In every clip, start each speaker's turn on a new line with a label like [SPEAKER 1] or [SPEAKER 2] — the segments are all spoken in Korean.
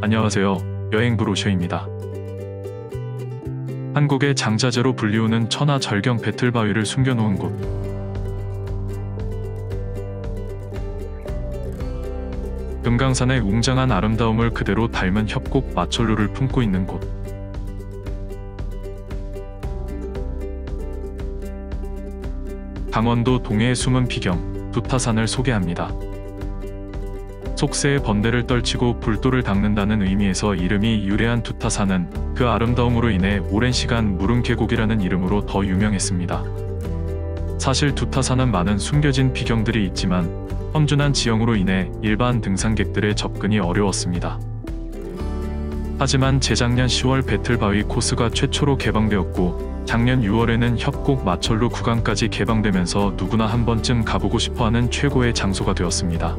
[SPEAKER 1] 안녕하세요. 여행 브로셔입니다. 한국의 장자재로 불리우는 천하절경 배틀바위를 숨겨놓은 곳. 금강산의 웅장한 아름다움을 그대로 닮은 협곡 마철루를 품고 있는 곳. 강원도 동해의 숨은 비경, 두타산을 소개합니다. 속세의 번데를 떨치고 불도를 닦는다는 의미에서 이름이 유래한 두타산은 그 아름다움으로 인해 오랜 시간 무릉계곡이라는 이름으로 더 유명했습니다. 사실 두타산은 많은 숨겨진 비경들이 있지만 험준한 지형으로 인해 일반 등산객들의 접근이 어려웠습니다. 하지만 재작년 10월 배틀바위 코스가 최초로 개방되었고 작년 6월에는 협곡 마철루 구간까지 개방되면서 누구나 한 번쯤 가보고 싶어하는 최고의 장소가 되었습니다.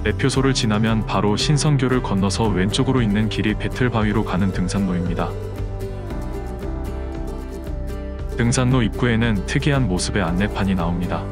[SPEAKER 1] 매표소를 지나면 바로 신선교를 건너서 왼쪽으로 있는 길이 배틀바위로 가는 등산로입니다. 등산로 입구에는 특이한 모습의 안내판이 나옵니다.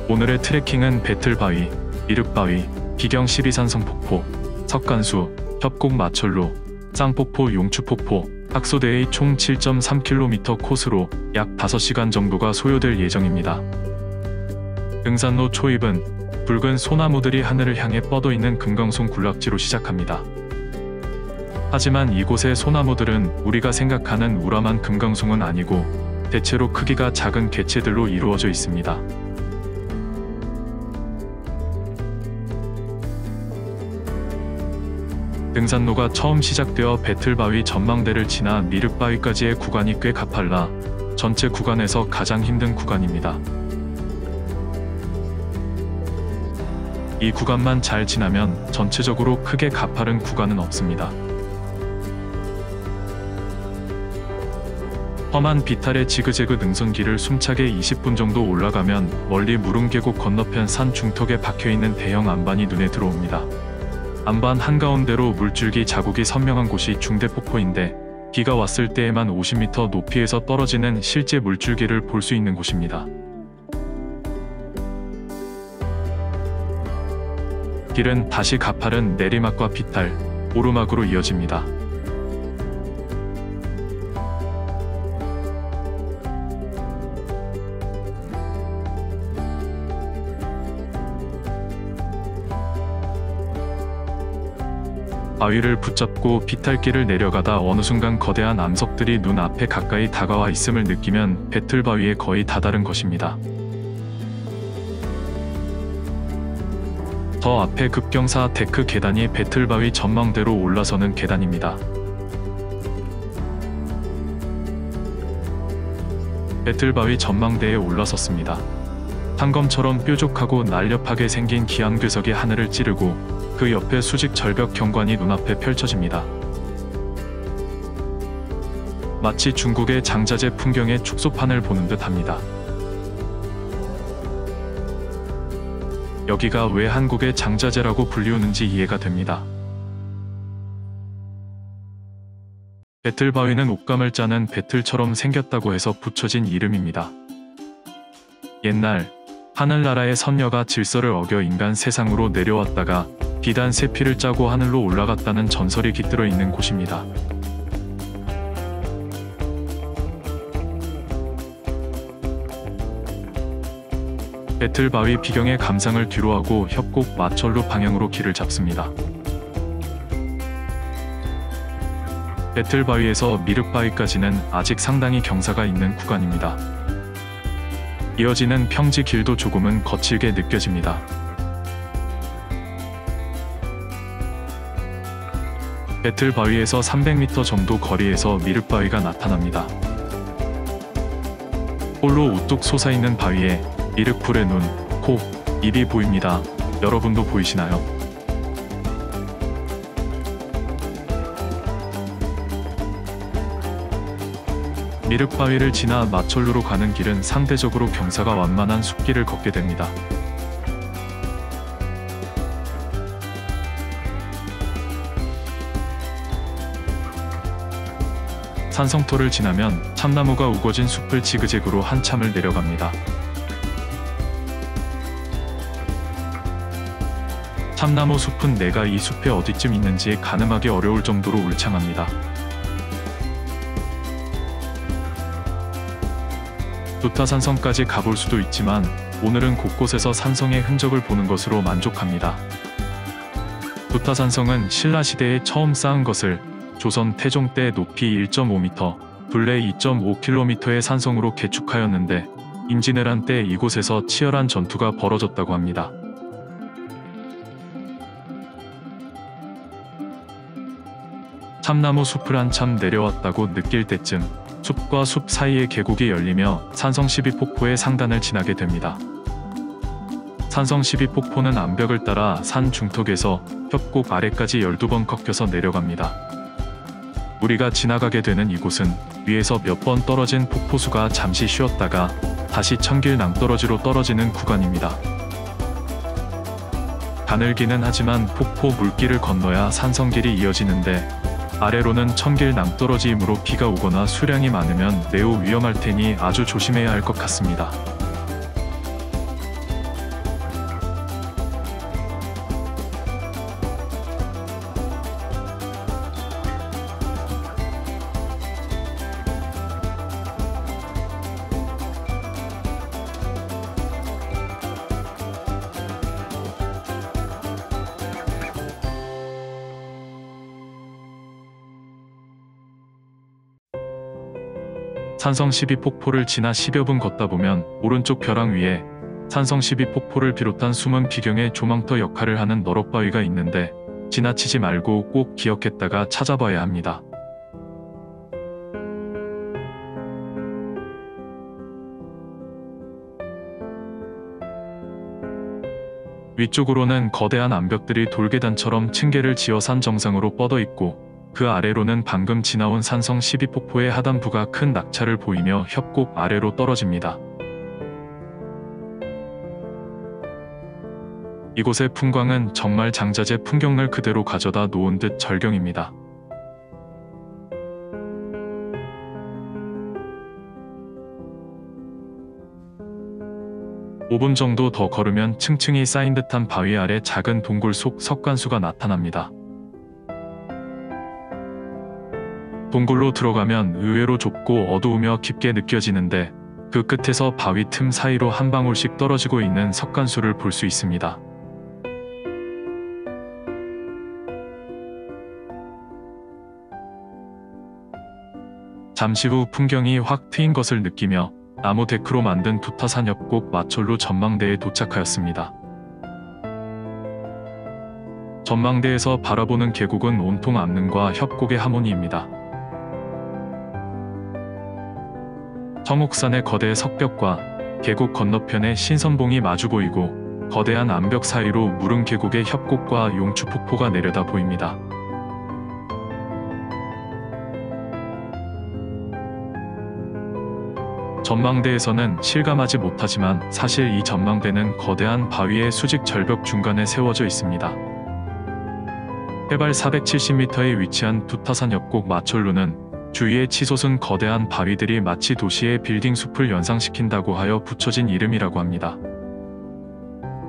[SPEAKER 1] 오늘의 트레킹은 배틀바위, 미륵바위, 비경 12산성 폭포, 석간수, 협곡 마철루, 쌍폭포 용추폭포, 학소대의 총 7.3km 코스로 약 5시간 정도가 소요될 예정입니다. 등산로 초입은 붉은 소나무들이 하늘을 향해 뻗어있는 금강송 군락지로 시작합니다. 하지만 이곳의 소나무들은 우리가 생각하는 우람한 금강송은 아니고 대체로 크기가 작은 개체들로 이루어져 있습니다. 등산로가 처음 시작되어 배틀바위 전망대를 지나 미륵바위까지의 구간이 꽤 가팔라 전체 구간에서 가장 힘든 구간입니다. 이 구간만 잘 지나면 전체적으로 크게 가파른 구간은 없습니다. 험한 비탈의 지그재그 능선길을 숨차게 20분 정도 올라가면 멀리 무릉계곡 건너편 산 중턱에 박혀있는 대형 안반이 눈에 들어옵니다. 안반 한가운데로 물줄기 자국이 선명한 곳이 중대폭포인데 비가 왔을 때에만 50m 높이에서 떨어지는 실제 물줄기를 볼 수 있는 곳입니다. 길은 다시 가파른 내리막과 비탈, 오르막으로 이어집니다. 바위를 붙잡고 비탈길을 내려가다 어느 순간 거대한 암석들이 눈앞에 가까이 다가와 있음을 느끼면 배틀바위에 거의 다다른 것입니다. 저 앞에 급경사 데크 계단이 배틀바위 전망대로 올라서는 계단입니다. 배틀바위 전망대에 올라섰습니다. 상검처럼 뾰족하고 날렵하게 생긴 기암괴석이 하늘을 찌르고 그 옆에 수직 절벽 경관이 눈앞에 펼쳐집니다. 마치 중국의 장자재 풍경의 축소판을 보는 듯 합니다. 여기가 왜 한국의 장자재라고 불리우는지 이해가 됩니다. 배틀바위는 옷감을 짜는 배틀처럼 생겼다고 해서 붙여진 이름입니다. 옛날 하늘나라의 선녀가 질서를 어겨 인간 세상으로 내려왔다가 비단 세피를 짜고 하늘로 올라갔다는 전설이 깃들어 있는 곳입니다. 배틀바위 비경의 감상을 뒤로하고 협곡 마철루 방향으로 길을 잡습니다. 배틀바위에서 미륵바위까지는 아직 상당히 경사가 있는 구간입니다. 이어지는 평지 길도 조금은 거칠게 느껴집니다. 배틀바위에서 300m 정도 거리에서 미륵바위가 나타납니다. 홀로 우뚝 솟아있는 바위에 미륵불의 눈, 코, 입이 보입니다. 여러분도 보이시나요? 미륵바위를 지나 마철루로 가는 길은 상대적으로 경사가 완만한 숲길을 걷게 됩니다. 산성토를 지나면 참나무가 우거진 숲을 지그재그로 한참을 내려갑니다. 참나무 숲은 내가 이 숲에 어디쯤 있는지 가늠하기 어려울 정도로 울창합니다. 두타산성까지 가볼 수도 있지만 오늘은 곳곳에서 산성의 흔적을 보는 것으로 만족합니다. 두타산성은 신라시대에 처음 쌓은 것을 조선 태종 때 높이 1.5m, 둘레 2.5km의 산성으로 개축하였는데 임진왜란 때 이곳에서 치열한 전투가 벌어졌다고 합니다. 참나무 숲을 한참 내려왔다고 느낄 때쯤 숲과 숲 사이의 계곡이 열리며 산성 12폭포의 상단을 지나게 됩니다. 산성 12폭포는 암벽을 따라 산 중턱에서 협곡 아래까지 12번 꺾여서 내려갑니다. 우리가 지나가게 되는 이곳은 위에서 몇 번 떨어진 폭포수가 잠시 쉬었다가 다시 천길 낭떠러지로 떨어지는 구간입니다. 가늘기는 하지만 폭포 물길을 건너야 산성길이 이어지는데 아래로는 천길 낭떠러지이므로 비가 오거나 수량이 많으면 매우 위험할 테니 아주 조심해야 할 것 같습니다. 산성 12폭포를 지나 10여 분 걷다 보면 오른쪽 벼랑 위에 산성 12폭포를 비롯한 숨은 비경의 조망터 역할을 하는 너럭바위가 있는데 지나치지 말고 꼭 기억했다가 찾아봐야 합니다. 위쪽으로는 거대한 암벽들이 돌계단처럼 층계를 지어 산 정상으로 뻗어 있고 그 아래로는 방금 지나온 산성 12폭포의 하단부가 큰 낙차를 보이며 협곡 아래로 떨어집니다. 이곳의 풍광은 정말 장자재 풍경을 그대로 가져다 놓은 듯 절경입니다. (5분) 정도 더 걸으면 층층이 쌓인 듯한 바위 아래 작은 동굴 속 석관수가 나타납니다. 동굴로 들어가면 의외로 좁고 어두우며 깊게 느껴지는데 그 끝에서 바위 틈 사이로 한 방울씩 떨어지고 있는 석관수를 볼 수 있습니다. 잠시 후 풍경이 확 트인 것을 느끼며 나무 데크로 만든 두타산 협곡 마철루 전망대에 도착하였습니다. 전망대에서 바라보는 계곡은 온통 암릉과 협곡의 하모니입니다. 청옥산의 거대 석벽과 계곡 건너편에 신선봉이 마주 보이고 거대한 암벽 사이로 무릉 계곡의 협곡과 용추폭포가 내려다 보입니다. 전망대에서는 실감하지 못하지만 사실 이 전망대는 거대한 바위의 수직 절벽 중간에 세워져 있습니다. 해발 470m에 위치한 두타산 협곡 마철루는 주위에 치솟은 거대한 바위들이 마치 도시의 빌딩 숲을 연상시킨다고 하여 붙여진 이름이라고 합니다.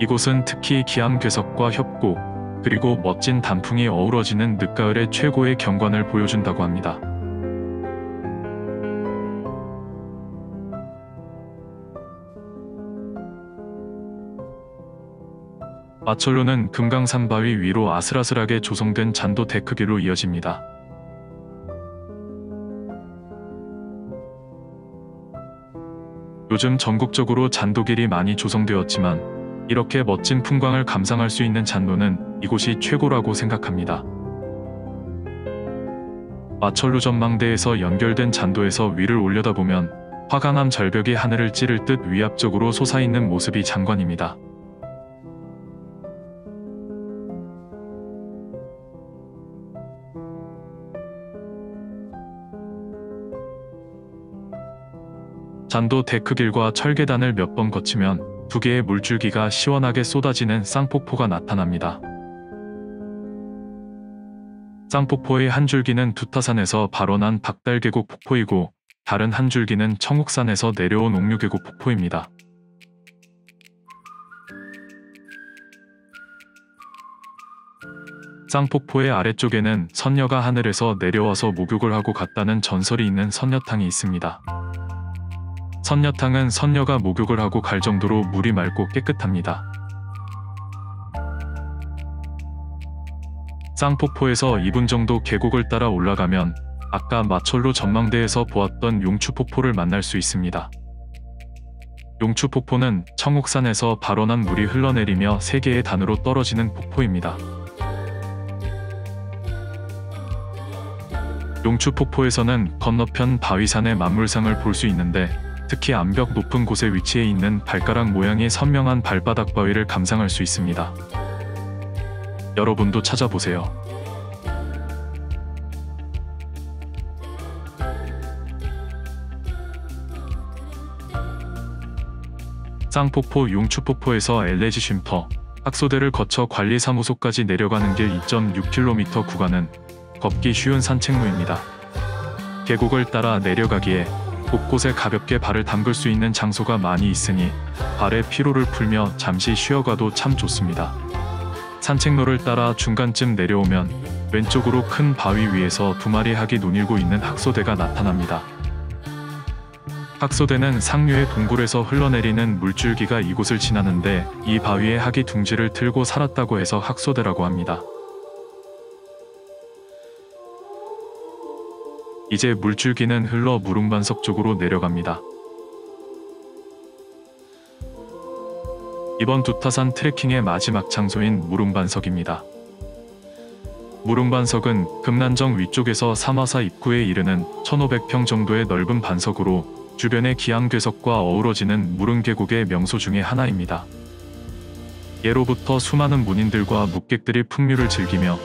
[SPEAKER 1] 이곳은 특히 기암 괴석과 협곡, 그리고 멋진 단풍이 어우러지는 늦가을의 최고의 경관을 보여준다고 합니다. 마철루는 금강산 바위 위로 아슬아슬하게 조성된 잔도 데크길로 이어집니다. 요즘 전국적으로 잔도길이 많이 조성되었지만 이렇게 멋진 풍광을 감상할 수 있는 잔도는 이곳이 최고라고 생각합니다. 마철루 전망대에서 연결된 잔도에서 위를 올려다보면 화강암 절벽이 하늘을 찌를 듯 위압적으로 솟아있는 모습이 장관입니다. 잔도 데크길과 철계단을 몇 번 거치면 두 개의 물줄기가 시원하게 쏟아지는 쌍폭포가 나타납니다. 쌍폭포의 한 줄기는 두타산에서 발원한 박달계곡 폭포이고 다른 한 줄기는 청옥산에서 내려온 옥류계곡 폭포입니다. 쌍폭포의 아래쪽에는 선녀가 하늘에서 내려와서 목욕을 하고 갔다는 전설이 있는 선녀탕이 있습니다. 선녀탕은 선녀가 목욕을 하고 갈 정도로 물이 맑고 깨끗합니다. 쌍폭포에서 2분 정도 계곡을 따라 올라가면 아까 마철로 전망대에서 보았던 용추폭포를 만날 수 있습니다. 용추폭포는 청옥산에서 발원한 물이 흘러내리며 3개의 단으로 떨어지는 폭포입니다. 용추폭포에서는 건너편 바위산의 만물상을 볼 수 있는데 특히 암벽 높은 곳에 위치해 있는 발가락 모양의 선명한 발바닥 바위를 감상할 수 있습니다. 여러분도 찾아보세요. 쌍폭포 용추폭포에서 LG 쉼터, 학소대를 거쳐 관리사무소까지 내려가는 길 2.6km 구간은 걷기 쉬운 산책로입니다. 계곡을 따라 내려가기에 곳곳에 가볍게 발을 담글 수 있는 장소가 많이 있으니 발의 피로를 풀며 잠시 쉬어가도 참 좋습니다. 산책로를 따라 중간쯤 내려오면 왼쪽으로 큰 바위 위에서 2마리 학이 논일고 있는 학소대가 나타납니다. 학소대는 상류의 동굴에서 흘러내리는 물줄기가 이곳을 지나는데 이 바위에 학이 둥지를 틀고 살았다고 해서 학소대라고 합니다. 이제 물줄기는 흘러 무릉반석 쪽으로 내려갑니다. 이번 두타산 트레킹의 마지막 장소인 무릉반석입니다. 무릉반석은 금난정 위쪽에서 삼화사 입구에 이르는 1500평 정도의 넓은 반석으로 주변의 기암괴석과 어우러지는 무릉계곡의 명소 중의 하나입니다. 예로부터 수많은 문인들과 묵객들이 풍류를 즐기며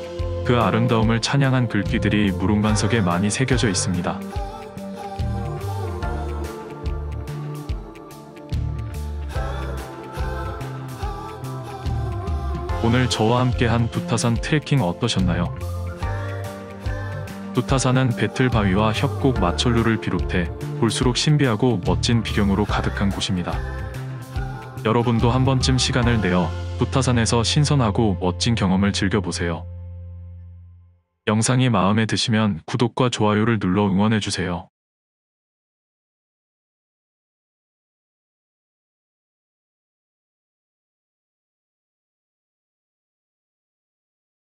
[SPEAKER 1] 그 아름다움을 찬양한 글귀들이 무릉반석에 많이 새겨져 있습니다. 오늘 저와 함께한 두타산 트레킹 어떠셨나요? 두타산은 배틀바위와 협곡 마철루를 비롯해 볼수록 신비하고 멋진 비경으로 가득한 곳입니다. 여러분도 한 번쯤 시간을 내어 두타산에서 신선하고 멋진 경험을 즐겨보세요. 영상이 마음에 드시면 구독과 좋아요를 눌러 응원해주세요.